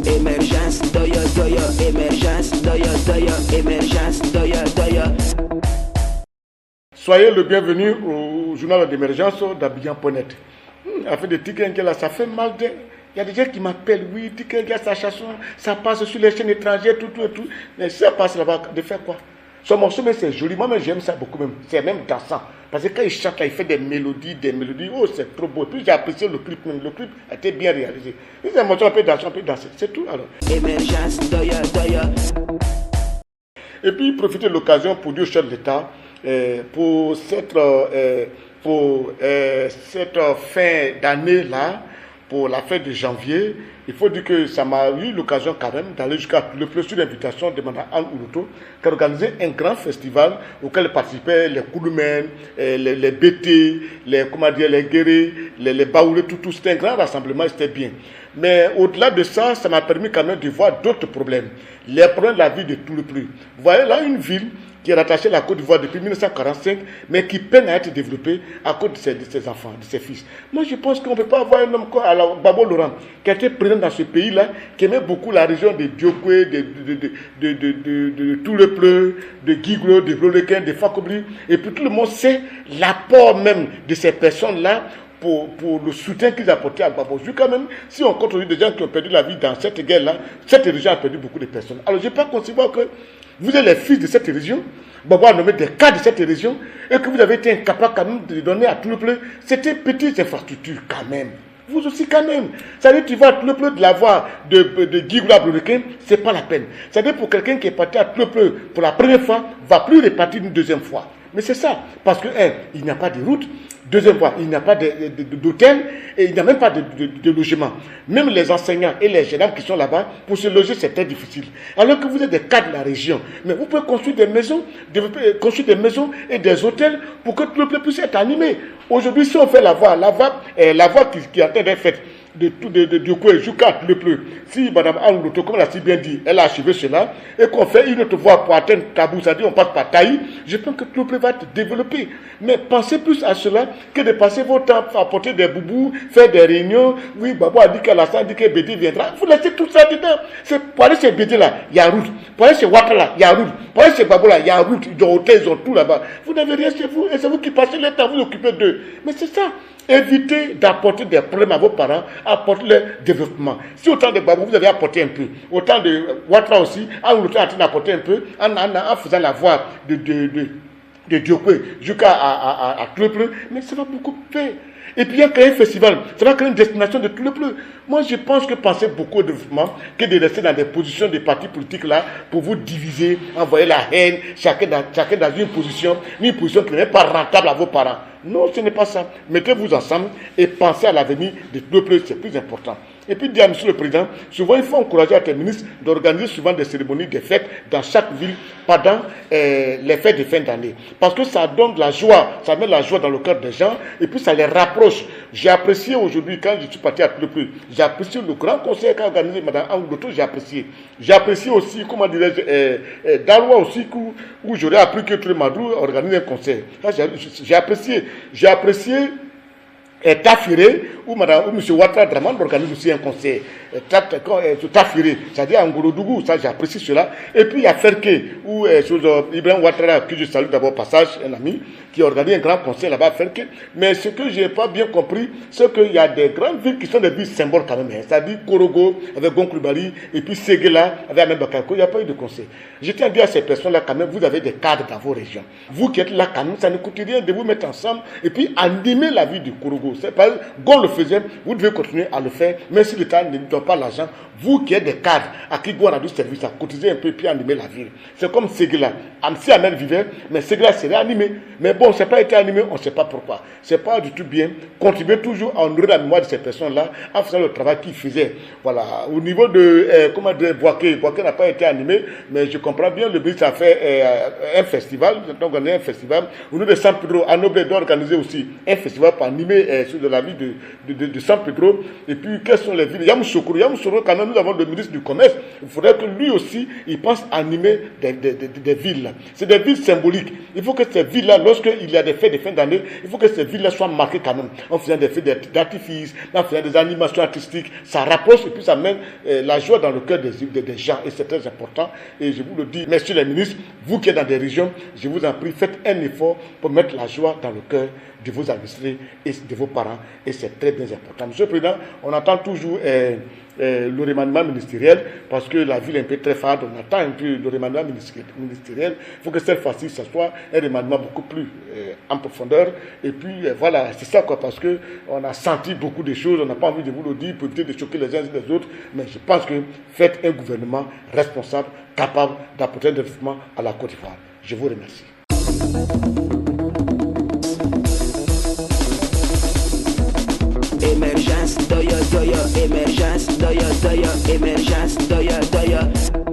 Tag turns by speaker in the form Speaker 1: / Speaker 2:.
Speaker 1: Émergence, doya, doya, émergence, doya, doya, émergence, doya, doya.
Speaker 2: Soyez le bienvenu au journal d'émergence d'Abidjan.net. Afin de Tikenga, là, ça fait mal. Il y a des gens qui m'appellent, oui, Tikenga, sa chanson, ça passe sur les chaînes étrangères, tout. Mais ça passe là-bas, de faire quoi? Son morceau, mais c'est joli. Moi-même, j'aime ça beaucoup même. C'est même dansant. Parce que quand il chante, là, il fait des mélodies. Oh, c'est trop beau. Et puis j'ai apprécié le clip même. Le clip a été bien réalisé. C'est un morceau un peu dansant, un peu dansé. C'est tout alors.
Speaker 1: Émergence, doya, doya.
Speaker 2: Et puis, profiter de l'occasion pour dire au chef d'État, pour cette fin d'année-là, pour la fin de janvier, il faut dire que ça m'a eu l'occasion quand même d'aller jusqu'à le plus sur l'invitation de Mme Anne Oulouto, qui a organisé un grand festival auquel participaient les Kouloumen, les BT, les Guérés, les Baoulés, tout. C'était un grand rassemblement, c'était bien. Mais au-delà de ça, ça m'a permis quand même de voir d'autres problèmes. Les problèmes de la vie de tout le plus. Vous voyez là une ville qui est rattachée à la Côte d'Ivoire depuis 1945, mais qui peine à être développée à cause de ses enfants, de ses fils. Moi, je pense qu'on ne peut pas avoir un homme comme Babo Laurent, qui a été présent dans ce pays-là, qui aimait beaucoup la région de Diokwe, de tout le Pleu, de Guiglo, de Blolequin, de Fakobli, et puis tout le monde sait l'apport même de ces personnes-là pour le soutien qu'ils apportaient à Gbagbo. Quand même, si on compte aujourd'hui des gens qui ont perdu la vie dans cette guerre-là, cette région a perdu beaucoup de personnes. Alors, je ne peux pas concevoir que vous êtes les fils de cette région, Gbagbo a nommé des cas de cette région, et que vous avez été incapable quand même de donner à tout le peuple ces petites infrastructures quand même. Vous aussi quand même. C'est-à-dire que tu vas à tout le peuple de la voie de Guiglo à Blolequin, ce n'est pas la peine. C'est-à-dire pour quelqu'un qui est parti à tout le peuple pour la première fois, va plus repartir une deuxième fois. Mais c'est ça, parce que, il n'y a pas de route. Deuxième fois, il n'y a pas d'hôtel et il n'y a même pas de logement. Même les enseignants et les gendarmes qui sont là-bas, pour se loger, c'est très difficile. Alors que vous êtes des cas de la région. Mais vous pouvez construire des maisons, et des hôtels pour que tout le peuple puisse être animé. Aujourd'hui, si on fait la voie qui est en train d'être faite, de quoi jusqu'à le plus. Si Mme Anlouto, comme elle a si bien dit, elle a achevé cela, et qu'on fait une autre voie pour atteindre Kabou, c'est-à-dire on passe par Taï, je pense que tout le peuple va être développé. Mais pensez plus à cela que de passer votre temps à apporter des boubous, faire des réunions. Oui, Babo a dit qu'Alassane a dit que Bédé viendra. Vous laissez tout ça dedans. C'est pour aller chez Bédé là, il y a route. Pour aller chez Ouattara, il y a route. Pour aller chez Babo là, il y a route. Ils ont hôtel, ils ont tout là-bas. Vous n'avez rien chez vous, et c'est vous qui passez le temps, vous occupez d'eux. Mais c'est ça. Évitez d'apporter des problèmes à vos parents, apportez le développement. Si autant de Babou, vous avez apporté un peu, autant de Ouattara aussi, en train d'apporter un peu, en faisant la voie de Diokwe jusqu'à Tlepleu, mais ça va beaucoup faire. Et puis il y a créé un festival, ça va créer une destination de tout le peuple. Moi je pense que pensez beaucoup au développement que de rester dans des positions de partis politiques là pour vous diviser, envoyer la haine, chacun dans une position qui n'est pas rentable à vos parents. Non, ce n'est pas ça. Mettez-vous ensemble et pensez à l'avenir de tout le peuple, c'est plus important. Et puis dire à M. le Président, souvent il faut encourager à tes ministres d'organiser souvent des cérémonies, des fêtes dans chaque ville pendant les fêtes de fin d'année. Parce que ça donne de la joie, ça met la joie dans le cœur des gens et puis ça les rapproche. J'ai apprécié aujourd'hui, quand je suis parti à tout le peuple, j'ai apprécié le grand conseil qu'a organisé Mme Anlouto, j'ai apprécié. J'ai apprécié aussi, comment dirais-je, Daroua aussi, où j'aurais appris que tous les Madou organisent un conseil. J'ai apprécié. J'ai apprécié Tafiré, où M. Ouattara Draman organise aussi un conseil. Tafiré, c'est-à-dire en Ngolodougou, ça j'ai apprécié cela. Et puis il y a Ferke, où Ibrahim Ouattara, que je salue d'abord passage, un ami, qui organise un grand conseil là-bas à Ferke. Mais ce que je n'ai pas bien compris, c'est qu'il y a des grandes villes qui sont des villes symboles quand même. C'est-à-dire Korogo, avec Gonklubali, et puis Séguéla, avec Ahmed Bakako, il n'y a pas eu de conseil. Je tiens à dire à ces personnes-là quand même, vous avez des cadres dans vos régions. Vous qui êtes là quand même, ça ne coûte rien de vous mettre ensemble et puis animer la vie du Korogo. C'est pas Gon le faisait, vous devez continuer à le faire, même si l'État ne donne pas l'argent. Vous qui êtes des cadres, à qui Gon a du service, à cotiser un peu puis animer la ville. C'est comme Séguéla. Amsi Ahmed vivait, mais Séguéla serait animé. Mais bon, ça n'a pas été animé, on ne sait pas pourquoi. C'est pas du tout bien. Contribuez toujours à honorer la mémoire de ces personnes-là en faisant le travail qu'ils faisaient. Voilà. Au niveau de, comment dire, Boaké n'a pas été animé, mais je comprends bien, le ministre a fait un festival, donc on a un festival. Au niveau de San Pedro, Anoble doit organiser aussi un festival pour animer sur de la vie de San Pedro. Et puis, quelles sont les villes? Yamoussoukro, quand même, nous avons le ministre du Commerce. Il faudrait que lui aussi, il pense à animer des villes. C'est des villes symboliques. Il faut que ces villes-là, lorsqu'il y a des fêtes de fin d'année, il faut que ces villes-là soient marquées quand même. En faisant des fêtes d'artifice, en faisant des animations artistiques. Ça rapproche et puis ça mène la joie dans le cœur des gens. Et c'est très important. Et je vous le dis, messieurs les ministres, vous qui êtes dans des régions, je vous en prie, faites un effort pour mettre la joie dans le cœur de vos administrés et de vos parents. Et c'est très bien important. Monsieur le Président, on entend toujours le remaniement ministériel parce que la ville est un peu très fade. On attend un peu le remaniement ministériel. Il faut que cette fois-ci, ça soit un remaniement beaucoup plus en profondeur. Et puis, voilà, c'est ça quoi, parce qu'on a senti beaucoup de choses. On n'a pas envie de vous le dire pour éviter de choquer les uns et les autres. Mais je pense que faites un gouvernement responsable, capable d'apporter un développement à la Côte d'Ivoire. Je vous remercie.
Speaker 1: Emergence, doya, émergence, doya, émergence, doya.